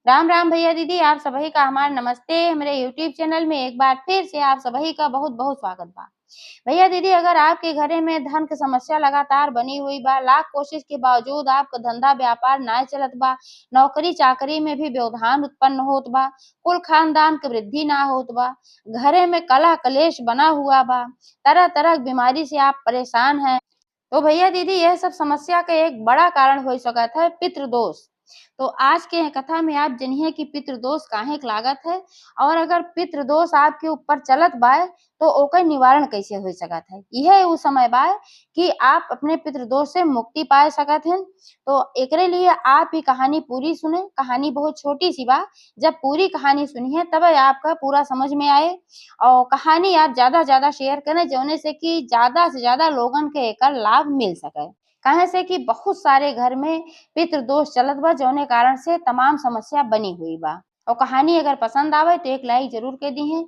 राम राम भैया दीदी, आप सभी का हमार नमस्ते। हमारे यूट्यूब चैनल में एक बार फिर से आप सभी का बहुत बहुत स्वागत बा। भैया दीदी, अगर आपके घरे में धन की समस्या लगातार बनी हुई बा, लाख कोशिश के बावजूद आपका धंधा व्यापार ना चलत बा, नौकरी चाकरी में भी व्यवधान उत्पन्न होत बा, कुल खानदान की वृद्धि ना होत बा, घरे में कलह कलेश बना हुआ बा, तरह तरह की बीमारी से आप परेशान हैं, तो भैया दीदी यह सब समस्या का एक बड़ा कारण हो सकत है पितृदोष। तो आज के कथा में आप जनिए कि पितृदोष काहे के लागत है, और अगर पितृदोष आपके ऊपर चलत बा तो ओकर निवारण कैसे हो सकत है। यह वो समय बा कि आप अपने पितृदोष से मुक्ति पा सकत हैं। तो एकरे लिए आप ही कहानी पूरी सुने। कहानी बहुत छोटी सी बा, जब पूरी कहानी सुनिए तब आपका पूरा समझ में आए, और कहानी आप ज्यादा शेयर करें जौने से कि ज्यादा से ज्यादा लोगन के एकर लाभ मिल सके। काहे से कि बहुत सारे घर में पितृदोष चलत बा, जौने कारण से तमाम समस्या बनी हुई बा। और कहानी अगर पसंद आवे तो एक लाइक जरूर के दी है,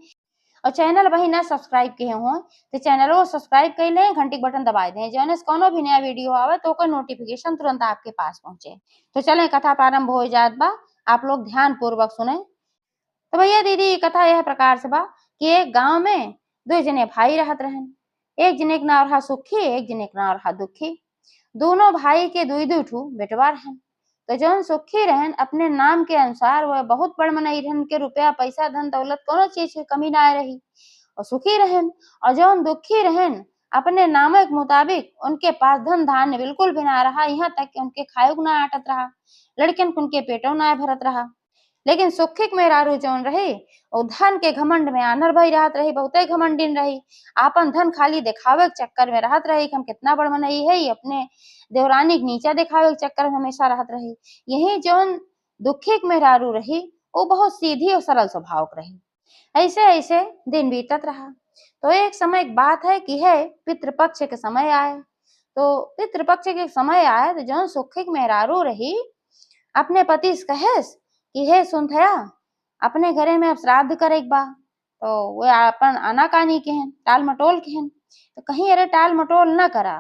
और चैनल वही ना सब्सक्राइब किए हो तो चैनल को सब्सक्राइब कर लें, घंटी बटन दबा दें, जौने से कोनो भी नया वीडियो आवे तो ओकर नोटिफिकेशन तुरंत आपके पास पहुंचे। तो चलें, कथा प्रारंभ हो जात बा, आप लोग ध्यान पूर्वक सुने। तो भैया दीदी, कथा यह प्रकार से बा कि एक गांव में दो जने भाई रहत रहन। एक जने के नाम रहा सुखी, एक जने के नाम रहा दुखी। दोनों भाई के दुई दुई ठू बेटवा रहन। तो जौन सुखी रहन अपने नाम के अनुसार वह बहुत बड़ मनई रहन के रुपया पैसा धन दौलत कोनो चीज की कमी ना रही, और सुखी रहन। और जौन दुखी रहन अपने नाम के मुताबिक उनके पास धन धान्य बिल्कुल भी ना रहा, यहाँ तक कि उनके खाए को ना आटत रहा, लड़कन को उनके पेटों ना भरत रहा। लेकिन सुखिक मेहरारू जौन रही और धन के घमंड में आनर भई रहत रही, बहुते घमंडिन रही। आपन धन खाली दिखावे के चक्कर में रहत रही कि हम कितना बड़ मनई है, अपने देवरानी के नीचा दिखावे के चक्कर में हमेशा रहत रही। यही जौन दुखिक मेहरारू रही वो बहुत सीधी और सरल स्वभाव की रही। ऐसे ऐसे दिन बीतत रहा। तो एक समय एक बात है कि है पितृपक्ष के समय आए। तो पितृपक्ष के समय आए तो जौन सुखिक मेहरारू रही अपने पति से कहेस कि हे सुनथया, अपने घरे में अब श्राद्ध करे बा। तो वो अपन आनाकानी केहन, टाल मटोल केहन। तो कहीं अरे टाल मटोल न करा,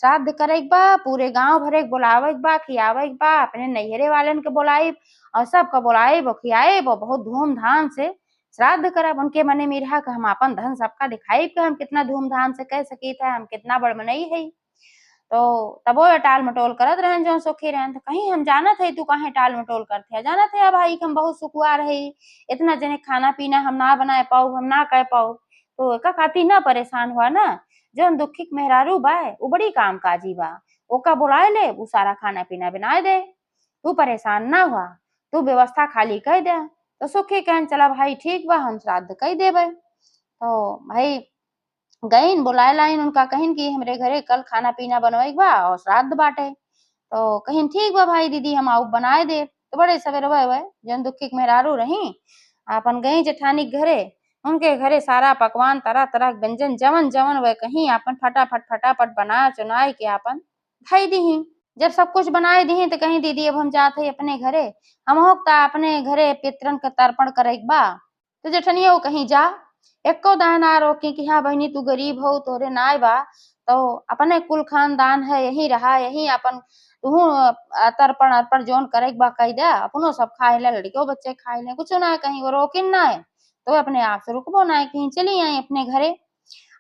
श्राद्ध करे बा, पूरे गांव भरे के बुलावे बा, खियावे बा, अपने नैहरे वालन के बुलाइब और सबका बुलाइब और खियाइब और बहुत धूमधाम से श्राद्ध करब। उनके मने में रहा कि हम अपन धन सबका दिखाइब कि हम कितना धूमधाम से कह सकी था, हम कितना बड़ मनई है। तो तबो टाल मटोल करत रहन जौन सुखी रहन। तो कहीं हम जानत है तू काहे टाल मटोल करत है, जानत है भाई कि हम बहुत सुखुआ रही, इतना जने खाना पीना हम ना बनाए पाऊ, हम ना कह पाऊ। तो एका खातिर ना परेशान हुआ ना, जौन दुखिक मेहरारू बा वो बड़ी काम काजी बा, ओका बुलाए ले, वो सारा खाना पीना बनाए दे, तू परेशान ना हुआ, तू व्यवस्था खाली कह दे। तो सुखी कहन चला भाई ठीक बा, हम श्राद्ध कह देबे। तो भाई गईन बुलाए लाइन उनका, कहिन कि हमरे घरे कल खाना पीना बनवाई बा और श्राद्ध बाटे। तो कहिन ठीक बा भाई दीदी, हम आऊ बनाए दे। तो बड़े सवेरे वह जन दुखी मेहरारू रही अपन गई जेठानी के घरे, उनके घरे सारा पकवान तरह तरह के व्यंजन जवन जवन वह कहीं अपन फटाफट बना चुनाए के अपन भाई दी। जब सब कुछ बनाए दी तो कहीं दीदी अब हम जाते अपने घरे, हम होता अपने घरे पितरन का तर्पण करे बा। तो जेठनिया कहीं जा, एको दान ना रोकी कि हाँ बहनी तू गरीब हो तोरे नाय बा, तो अपने कुल खानदान है यही रहा, यही अपन तू तर्पण अर्पण जोन करे बा कह दे, अपनो सब खाए ले, लड़कियों बच्चे खाए ले, कुछ ना कहीं वो रोकिन ना है। तो अपने आप से रुकबो ना, कहीं चली आई अपने घरे।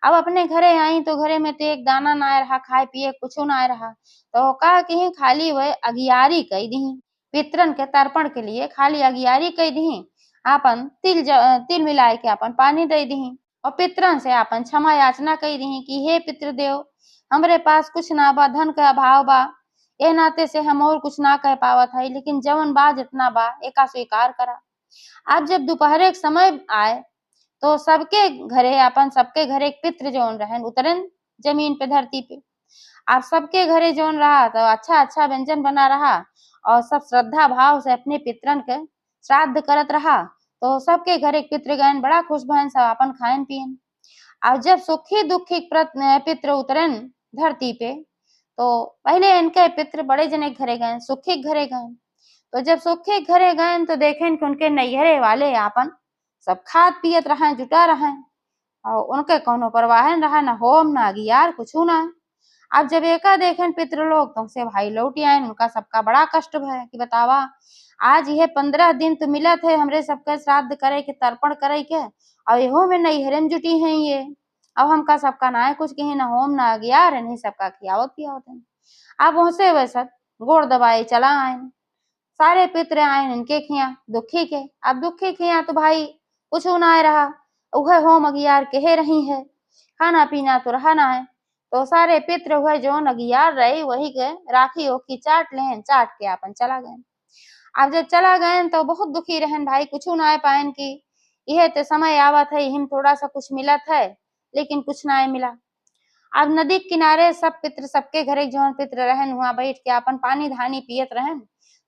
अब अपने घरे आई तो घरे में तो एक दाना ना रहा, खाए पिए कुछ ना रहा। तो कहा कि खाली वह अगियारी कह दी, पितरन के तर्पण के लिए खाली अगियारी कह दी, आपन तिल मिलाए के अपन पानी दे दी, और पितरन से अपन क्षमा याचना कह दी कि हे पितृदेव, हमरे पास कुछ ना बा, धन का अभाव बा, ए नाते से हम और कुछ ना कह पावत है, लेकिन जवन बा जितना बा एका स्वीकार करा। अब जब दोपहर के समय आए तो सबके घरे अपन सबके घरे एक पितृ जोन रहन उतरन जमीन पे धरती पे। आप सबके घरे जोन रहा तो अच्छा अच्छा व्यंजन बना रहा, और सब श्रद्धा भाव से अपने पितरन के श्राद्ध करत रहा। तो सबके घरे पितृ गण बड़ा खुश भन, सब अपन खान पियन। और जब सुखी दुखी पितृ उतरन धरती पे, तो पहले इनके पितृ बड़े जने घरे गए, सुखी घरे गए। तो जब सुखी घरे गए तो देखें कि उनके नैहरे वाले आपन सब खात पियत रहे, जुटा रहे, और उनके कोनो परवाह न रहा, न होम न अगियार कुछ ना। अब जब एका देखें पितृलोक तो से भाई लौटी आए, उनका सबका बड़ा कष्ट भय कि बतावा आज यह 15 दिन तो मिलत है हमरे सबके श्राद्ध करे के तर्पण करे के, और एहो में नैहरे में जुटी हैं ये। अब हमका सबका ना कुछ कहे ना होम ना गया नहीं सबका खियावत पियावत है। अब वैसे वैसा गोड़ दबाए चला आए, सारे पितरे आए इनके खिया दुखी के। अब दुखी खिया तो भाई कुछ ना रहा, वह होम अगियार कहे रही है, खाना पीना तो रहा ना है। तो सारे पित्र हुए जो नगियार रहे वही के राखी हो की चाट लें, चाट के अपन चला गए। अब जब चला गए तो बहुत दुखी रहन भाई, कुछ ना पायन की यह तो समय आवत है, हिम थोड़ा सा कुछ मिलत है लेकिन कुछ ना मिला। अब नदी किनारे सब पित्र सबके घरे जौन पित्र रहन वहां बैठ के अपन पानी धानी पियत रहन,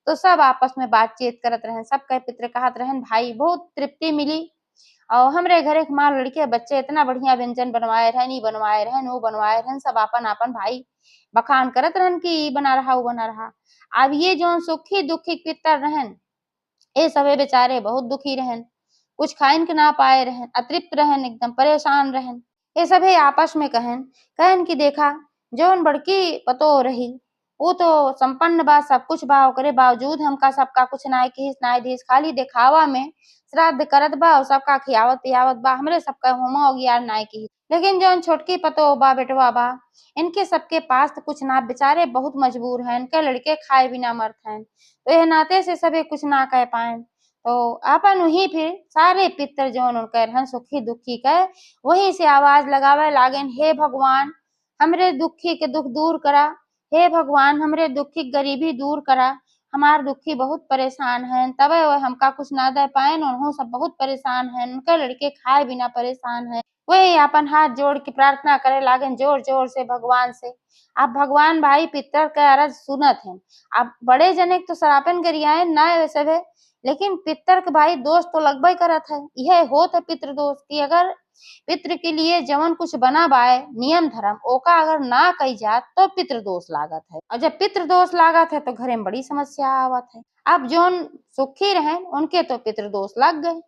तो सब आपस में बातचीत करत रहन। सब कहे पित्र कहत रहन भाई बहुत तृप्ति मिली, और हमरे घरे के माँ लड़के बच्चे इतना बढ़िया व्यंजन बनवाए रहन, ई बनवाए रहन वो बनवाए रहन, सब अपन अपन भाई बखान करत रहन कि ई बना रहा वो बना रहा। अब ये जो सुखी दुखी पितर रहन ये सभी बेचारे बहुत दुखी रहन, कुछ खाइन के ना पाए रहन, अतृप्त रहन, एकदम परेशान रहन। ये सभी आपस में कहन कहन कि देखा जौन बड़की पतो रही वो तो संपन्न बा, सब कुछ बा, ओकरे बावजूद हमका सबका कुछ नाय किस नाय दिस, खाली दिखावा में श्राद्ध करत बा और सबका खियावत पियावत बा, हमरे सबका होमा हो गया नाय की। लेकिन जौन छोटकी पतो बा बेटवा बा इनके सबके पास तो कुछ ना, बेचारे बहुत मजबूर हैं, इनके लड़के खाए बिना मरत हैं, तो यह नाते से सभी कुछ ना कह पाए। तो अपन वही फिर सारे पितर जौन उनके रहन सुखी दुखी के वही से आवाज लगावे लागेन, हे भगवान हमरे दुखी के दुख दूर करा, हे भगवान हमरे दुखी गरीबी दूर करा, हमार दुखी बहुत परेशान हैं, तबे वो हमका कुछ ना दे पाए, उन्हों सब बहुत परेशान हैं, उनके लड़के खाए बिना परेशान हैं। वही अपन हाथ जोड़ के प्रार्थना करे लागन जोर जोर से भगवान से। अब भगवान भाई पितर के अरज सुनत हैं। अब बड़े जने तो सरापन गरियाए ना वैसे है, लेकिन पितर के भाई दोष तो लगभग करत है। यह होत है पितृ दोष की अगर पितृ के लिए जवन कुछ बना बाए नियम धर्म ओका अगर ना कही जात तो पितृ दोष लागत है, और जब पितृ दोष लागत है तो घरे में बड़ी समस्या आवत है। अब जोन सुखी रहे उनके तो पितृ दोष लग गए,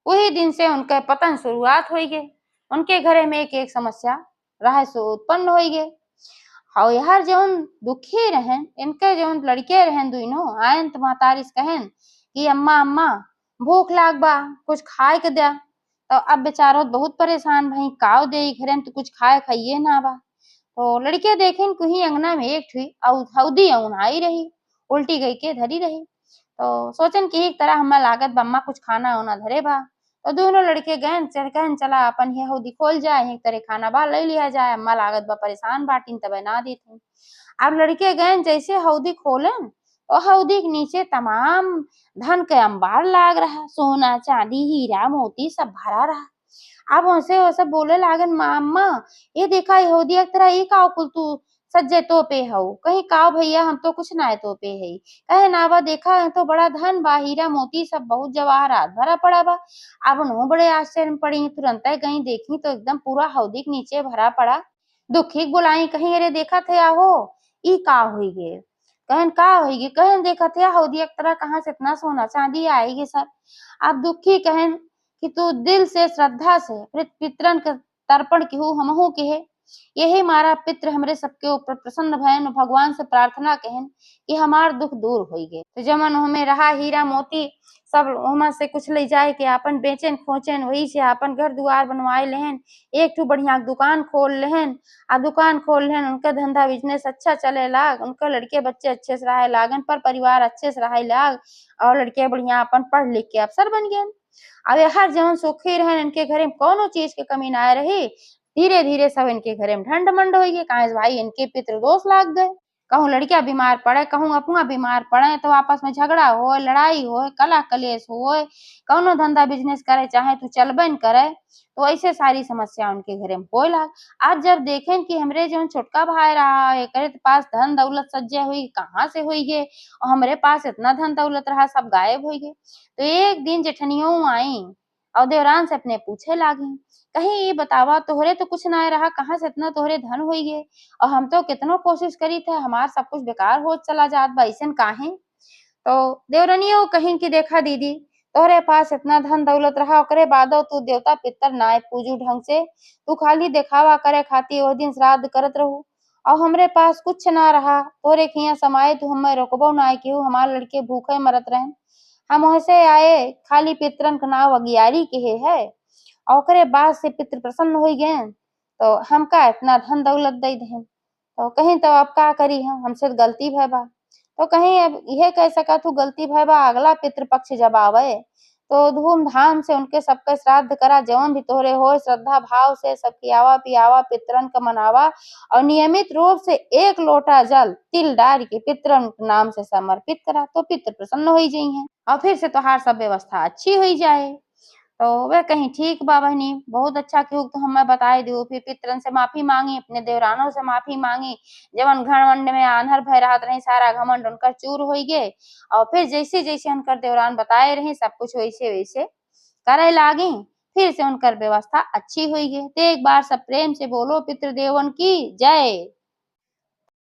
वही दिन से उनके पतन शुरुआत हो गए, उनके घरे में एक एक समस्या रह सो उत्पन्न हो गए। और यार जौन दुखी रहन इनके जौन लड़के रहन दोनों आयन तो महतारिस कहन कि अम्मा अम्मा भूख लाग बा कुछ खाए के दे, तो अब बेचारो बहुत परेशान भाई काव दे घरे में तो कुछ खाए खाइए ना बा। तो लड़के देखें कहीं अंगना में एक ठुई हौदी औनाई रही, उल्टी गई के धरी रही, तो सोचन कि एक तरह हम्मा लागत बम्मा कुछ खाना होना धरे बा। तो दोनों लड़के गए कहन चला अपन ये हौदी खोल जाए एक तरह खाना बा ले लिया जाए, अम्मा लागत बा परेशान बाटिन तबे ना देती। अब लड़के गए जैसे हौदी खोलन तो हौदी के नीचे तमाम धन के अंबार लाग रहा, सोना चांदी हीरा मोती सब भरा रहा। अब वैसे वैसे बोले लागन माँ अम्मा ये देखा यहूदी एक तरह ये का कुल तू सज्जे तो पे हऊ, कहीं का भैया हम तो कुछ ना तो पे है, कहे ना बा देखा है तो बड़ा धन बा हीरा मोती सब बहुत जवाहरात भरा पड़ा बा। अब नो बड़े आश्चर्य में पड़ी, तुरंत गई देखी तो एकदम पूरा हौदी के नीचे भरा पड़ा। दुखी बुलाई कहीं अरे देखा थे आहो ई का हुई गे, कहन का हुई गे, कहन देखा थे हौदी एक तरह कहाँ से इतना सोना चांदी आएगी सब। अब दुखी कहन कि तू दिल से श्रद्धा से पितरन के तर्पण केहू हमहू के है, यही मारा पितृ हमरे सबके ऊपर प्रसन्न भयन, भगवान से प्रार्थना कहन कि हमार दुख दूर होई गे। तो जमन हमें रहा हीरा मोती सब ओमा से कुछ ले जाए के अपन बेचन खोचन वही से अपन घर दुआर बनवाए लेहन, एक ठू बढ़िया दुकान खोल लेहन, आ दुकान खोल लेहन उनका धंधा बिजनेस अच्छा चले लाग, उनका लड़के बच्चे अच्छे से रहे लागन, पर परिवार अच्छे से रहे लाग, और लड़के बढ़िया अपन पढ़ लिख के अफसर बन गए। अब हर जवन सुखी रहन इनके घरे में कोनो चीज के कमी ना रही, धीरे धीरे सब इनके घरे में ठंड मंड हो गई, कहा भाई इनके पितृ दोष लाग गए। कहूँ लड़कियां बीमार पड़े कहूँ अपना बीमार पड़े तो आपस में झगड़ा हो लड़ाई हो कला कलेश हो, कौनो धंधा बिजनेस करे चाहे तो चलबन करे, तो ऐसे सारी समस्या उनके घरे में हो लाग। आज जब देखें कि हमरे जो छोटका भाई रहा है करे पास धन दौलत सज्जे हुई कहाँ से हुई गे, और हमरे पास इतना धन दौलत रहा सब गायब हो गए। तो एक दिन जेठनियों आई और देवरान से अपने पूछे लागी, कहीं ये बतावा तोहरे तो कुछ ना रहा कहाँ से इतना तोहरे धन हो गए, और हम तो कितनो कोशिश करी थे हमार सब कुछ बेकार हो चला जात बा ऐसन काहे। तो देवरनियो कहीं की देखा दीदी तोहरे पास इतना धन दौलत रहा ओकरे बादो तू देवता पितर नाय पूजू ढंग से, तू खाली दिखावा करे खातिर वो दिन श्राद्ध करत रहू, और हमरे पास कुछ ना रहा, तोरे खिया समाये तू हमें रोकबो नाय केहू, हमार लड़के भूखे मरत रहें। हम वैसे आए खाली पितरन का नाव अगियारी के है। और ओकरे बाद से पितृ प्रसन्न हो गए, तो हमका इतना धन दौलत दे दें। तो कहीं तो अब का करी हमसे गलती भय बा। तो कहीं अब यह कह सकत हूँ गलती भय बा, अगला पितृपक्ष जब आवे तो धूमधाम से उनके सबके श्राद्ध करा, जवन भी तोहरे होए श्रद्धा भाव से सब खियावा पियावा, पितरन का मनावा और नियमित रूप से 1 लोटा जल तिल डाल के पितरन के नाम से समर्पित करा, तो पितृ प्रसन्न हो जाइए और फिर से तोहार सब व्यवस्था अच्छी हो जाए। तो वह कहीं ठीक बा बहनी, बहुत अच्छा क्यों तो हमें बताए दो। फिर पितरन से माफी मांगी, अपने देवरानों से माफी मांगी, जवन घमंड में आंधर भय रहत रही, सारा घमंड उनकर चूर हो गए। और फिर जैसे जैसे उनकर देवरान बताए रहे सब कुछ वैसे वैसे करे लागी, फिर से उनकर व्यवस्था अच्छी हुई है। तो एक बार सब प्रेम से बोलो पितृदेवन की जय।